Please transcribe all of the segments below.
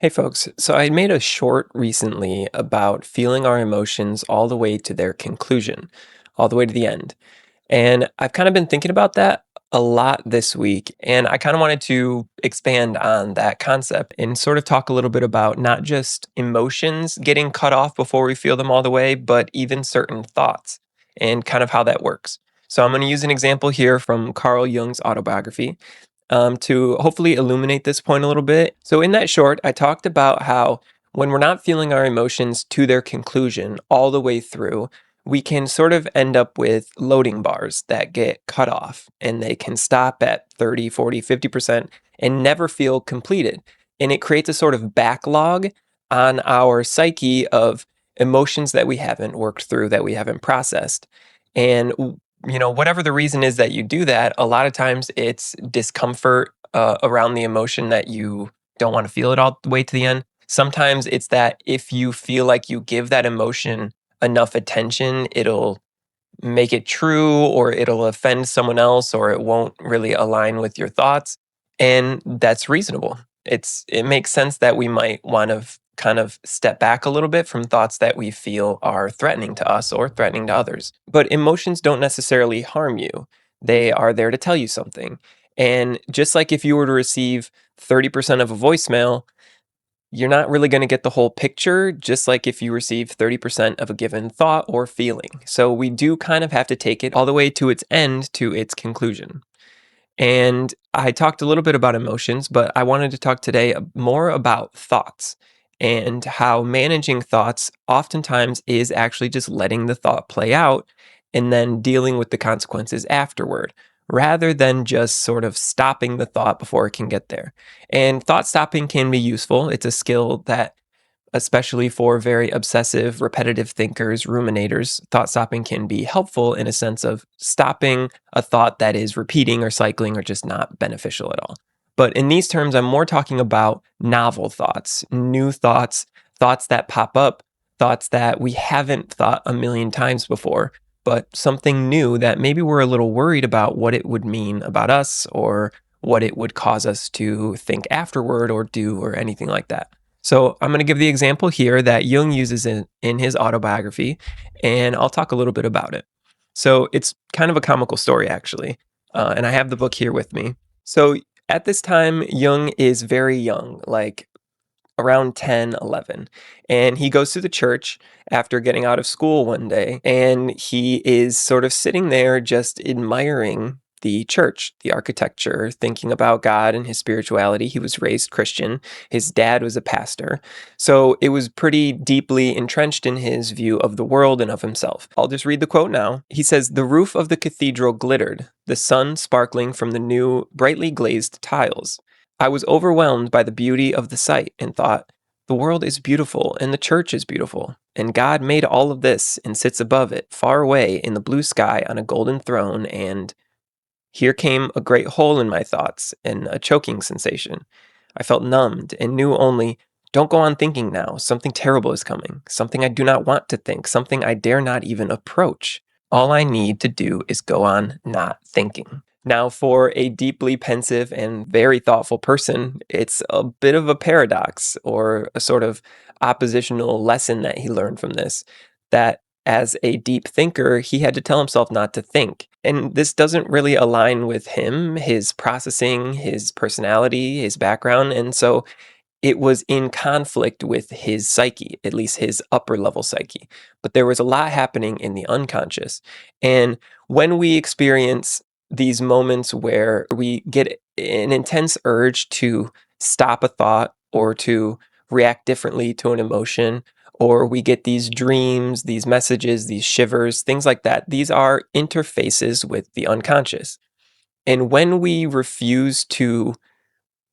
Hey folks, so I made a short recently about feeling our emotions all the way to their conclusion, all the way to the end. And I've kind of been thinking about that a lot this week, and I kind of wanted to expand on that concept and sort of talk a little bit about not just emotions getting cut off before we feel them all the way, but even certain thoughts and kind of how that works. So I'm going to use an example here from Carl Jung's autobiography to hopefully illuminate this point a little bit. So, in that short, I talked about how when we're not feeling our emotions to their conclusion all the way through, we can sort of end up with loading bars that get cut off and they can stop at 30, 40, 50% and never feel completed. And it creates a sort of backlog on our psyche of emotions that we haven't worked through, that we haven't processed. And whatever the reason is that you do that, a lot of times it's discomfort around the emotion that you don't want to feel it all the way to the end. Sometimes it's that if you feel like you give that emotion enough attention, it'll make it true or it'll offend someone else or it won't really align with your thoughts. And that's reasonable. It makes sense that we might want to kind of step back a little bit from thoughts that we feel are threatening to us or threatening to others. But emotions don't necessarily harm you. They are there to tell you something. And just like if you were to receive 30% of a voicemail, you're not really going to get the whole picture, just like if you receive 30% of a given thought or feeling. So we do kind of have to take it all the way to its end, to its conclusion. And I talked a little bit about emotions, but I wanted to talk today more about thoughts and how managing thoughts oftentimes is actually just letting the thought play out and then dealing with the consequences afterward, rather than just sort of stopping the thought before it can get there. And thought stopping can be useful. It's a skill that, especially for very obsessive, repetitive thinkers, ruminators, thought stopping can be helpful in a sense of stopping a thought that is repeating or cycling or just not beneficial at all. But in these terms, I'm more talking about novel thoughts, new thoughts, thoughts that pop up, thoughts that we haven't thought a million times before, but something new that maybe we're a little worried about what it would mean about us or what it would cause us to think afterward or do or anything like that. So I'm going to give the example here that Jung uses in his autobiography, and I'll talk a little bit about it. So it's kind of a comical story, actually, and I have the book here with me. So at this time, Jung is very young, like around 10, 11, and he goes to the church after getting out of school one day, and he is sort of sitting there just admiring the church, the architecture, thinking about God and his spirituality. He was raised Christian. His dad was a pastor. So it was pretty deeply entrenched in his view of the world and of himself. I'll just read the quote now. He says, "The roof of the cathedral glittered, the sun sparkling from the new, brightly glazed tiles. I was overwhelmed by the beauty of the sight and thought, the world is beautiful and the church is beautiful, and God made all of this and sits above it, far away in the blue sky on a golden throne, and here came a great hole in my thoughts and a choking sensation. I felt numbed and knew only, don't go on thinking now. Something terrible is coming. Something I do not want to think. Something I dare not even approach. All I need to do is go on not thinking." Now, for a deeply pensive and very thoughtful person, it's a bit of a paradox or a sort of oppositional lesson that he learned from this, that as a deep thinker, he had to tell himself not to think. And this doesn't really align with him, his processing, his personality, his background. And so it was in conflict with his psyche, at least his upper level psyche. But there was a lot happening in the unconscious. And when we experience these moments where we get an intense urge to stop a thought or to react differently to an emotion, or we get these dreams, these messages, these shivers, things like that, these are interfaces with the unconscious. And when we refuse to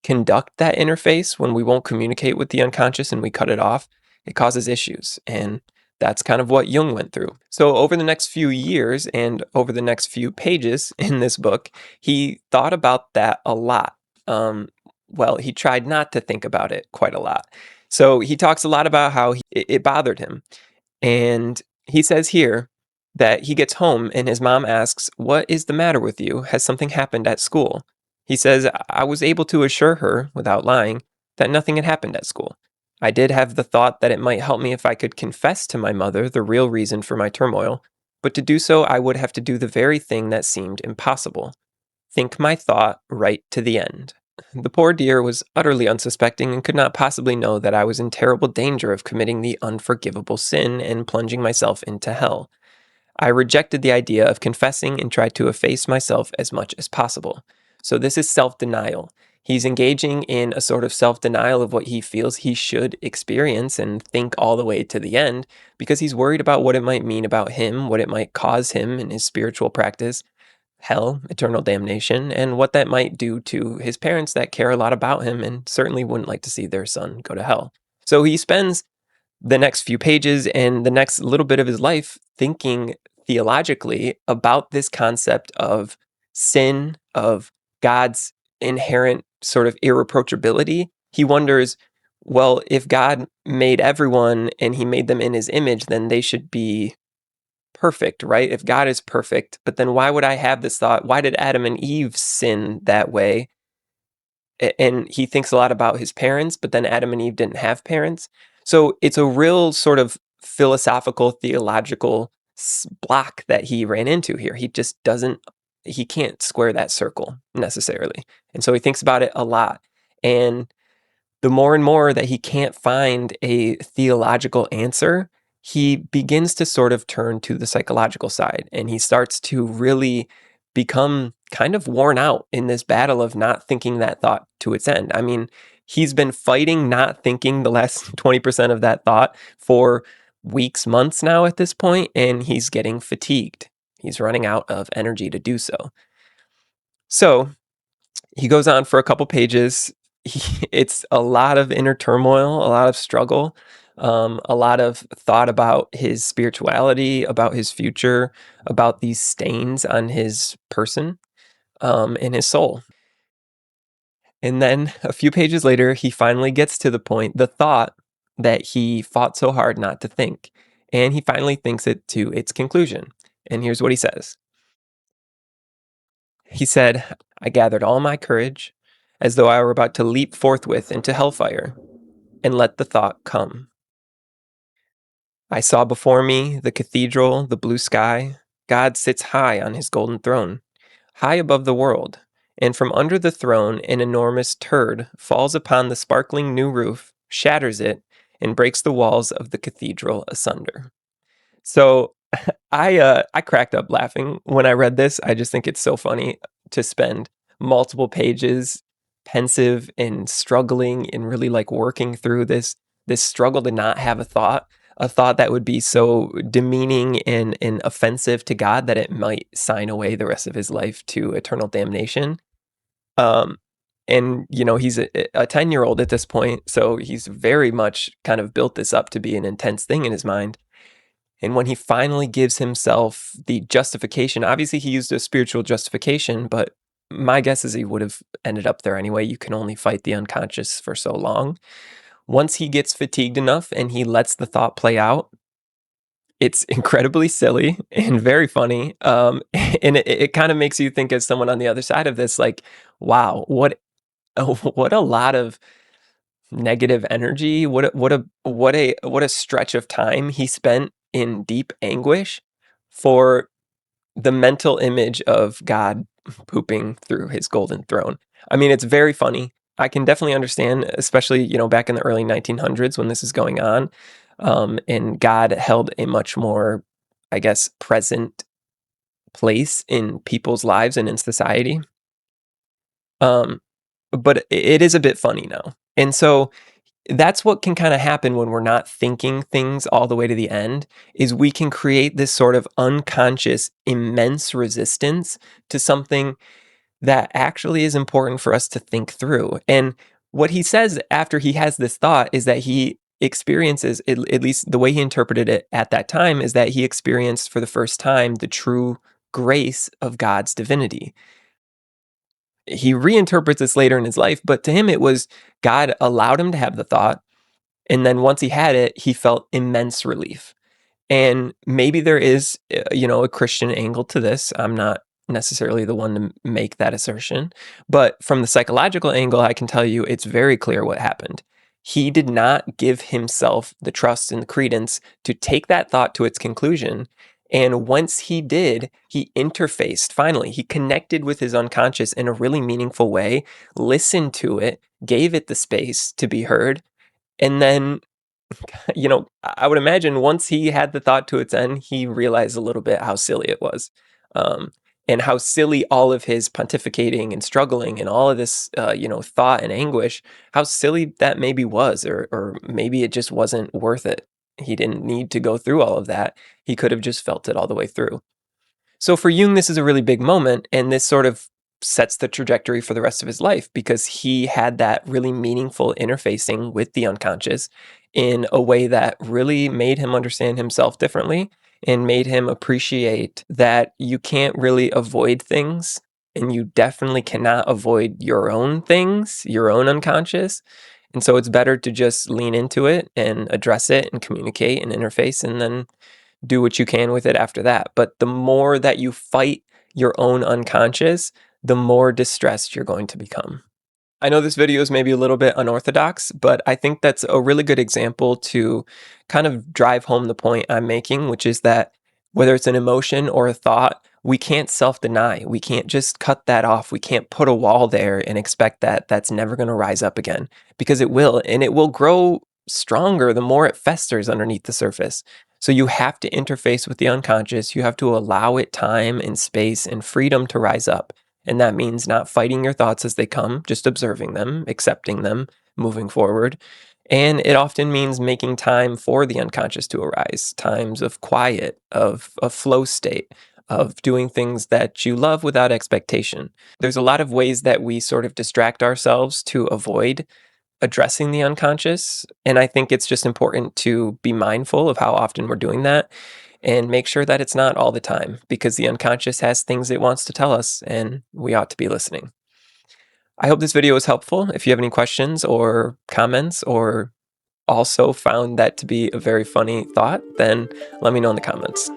conduct that interface, when we won't communicate with the unconscious and we cut it off, it causes issues. And that's kind of what Jung went through. So, over the next few years and over the next few pages in this book, he thought about that a lot. Well, he tried not to think about it quite a lot. So, he talks a lot about how it bothered him. And he says here that he gets home and his mom asks, "What is the matter with you? Has something happened at school?" He says, "I was able to assure her, without lying, that nothing had happened at school. I did have the thought that it might help me if I could confess to my mother the real reason for my turmoil, but to do so, I would have to do the very thing that seemed impossible: think my thought right to the end. The poor dear was utterly unsuspecting and could not possibly know that I was in terrible danger of committing the unforgivable sin and plunging myself into hell. I rejected the idea of confessing and tried to efface myself as much as possible. So, this is self denial. He's engaging in a sort of self denial of what he feels he should experience and think all the way to the end because he's worried about what it might mean about him, what it might cause him in his spiritual practice, hell, eternal damnation, and what that might do to his parents that care a lot about him and certainly wouldn't like to see their son go to hell. So, he spends the next few pages and the next little bit of his life thinking theologically about this concept of sin, of God's inherent sort of irreproachability. He wonders, well, if God made everyone and he made them in his image, then they should be perfect, right? If God is perfect, but then why would I have this thought? Why did Adam and Eve sin that way? And he thinks a lot about his parents, but then Adam and Eve didn't have parents. So it's a real sort of philosophical, theological block that he ran into here. He just doesn't, he can't square that circle necessarily. And so he thinks about it a lot. And the more and more that he can't find a theological answer, he begins to sort of turn to the psychological side and he starts to really become kind of worn out in this battle of not thinking that thought to its end. I mean, he's been fighting not thinking the last 20% of that thought for weeks, months now at this point, and he's getting fatigued. He's running out of energy to do so. So he goes on for a couple pages. It's a lot of inner turmoil, a lot of struggle, a lot of thought about his spirituality, about his future, about these stains on his person, and his soul. And then a few pages later, he finally gets to the point, the thought that he fought so hard not to think. And he finally thinks it to its conclusion. And here's what he says. He said, I gathered all my courage, as though I were about to leap forthwith into hellfire, and let the thought come. I saw before me the cathedral, the blue sky. God sits high on his golden throne, high above the world, and from under the throne an enormous turd falls upon the sparkling new roof, shatters it, and breaks the walls of the cathedral asunder. So I cracked up laughing when I read this. I just think it's so funny to spend multiple pages pensive and struggling and really like working through this struggle to not have a thought that would be so demeaning and offensive to God that it might sign away the rest of his life to eternal damnation. Um, and you know, he's a 10-year-old at this point, so he's very much kind of built this up to be an intense thing in his mind. And when he finally gives himself the justification, obviously he used a spiritual justification, but my guess is he would have ended up there anyway. You can only fight the unconscious for so long. Once he gets fatigued enough and he lets the thought play out, it's incredibly silly and very funny. And it kind of makes you think as someone on the other side of this, like, wow, what a lot of negative energy. What a stretch of time he spent in deep anguish for the mental image of God pooping through his golden throne. I mean, it's very funny. I can definitely understand, especially, you know, back in the early 1900s when this is going on, and God held a much more, I guess, present place in people's lives and in society. Um, but it is a bit funny now. And so that's what can kind of happen when we're not thinking things all the way to the end, is we can create this sort of unconscious immense resistance to something that actually is important for us to think through. And what he says after he has this thought is that he experiences, at least the way he interpreted it at that time, is that he experienced for the first time the true grace of God's divinity. He reinterprets this later in his life, but to him it was God allowed him to have the thought, and then once he had it, he felt immense relief. And maybe there is, you know, a Christian angle to this. I'm not necessarily the one to make that assertion. But from the psychological angle, I can tell you it's very clear what happened. He did not give himself the trust and the credence to take that thought to its conclusion. And once he did, he interfaced finally. He connected with his unconscious in a really meaningful way, listened to it, gave it the space to be heard. And then, I would imagine once he had the thought to its end, he realized a little bit how silly it was. Um, and how silly all of his pontificating and struggling and all of this, thought and anguish, how silly that maybe was, or maybe it just wasn't worth it. He didn't need to go through all of that. He could have just felt it all the way through. So for Jung, this is a really big moment, and this sort of sets the trajectory for the rest of his life because he had that really meaningful interfacing with the unconscious in a way that really made him understand himself differently and made him appreciate that you can't really avoid things, and you definitely cannot avoid your own things, your own unconscious. And so it's better to just lean into it and address it and communicate and interface, and then do what you can with it after that. But the more that you fight your own unconscious, the more distressed you're going to become. I know this video is maybe a little bit unorthodox, but I think that's a really good example to kind of drive home the point I'm making, which is that whether it's an emotion or a thought, we can't self deny. We can't just cut that off. We can't put a wall there and expect that that's never going to rise up again, because it will, and it will grow stronger the more it festers underneath the surface. So you have to interface with the unconscious. You have to allow it time and space and freedom to rise up. And that means not fighting your thoughts as they come, just observing them, accepting them, moving forward. And it often means making time for the unconscious to arise, times of quiet, of a flow state, of doing things that you love without expectation. There's a lot of ways that we sort of distract ourselves to avoid addressing the unconscious. And I think it's just important to be mindful of how often we're doing that and make sure that it's not all the time, because the unconscious has things it wants to tell us and we ought to be listening. I hope this video was helpful. If you have any questions or comments, or also found that to be a very funny thought, then let me know in the comments.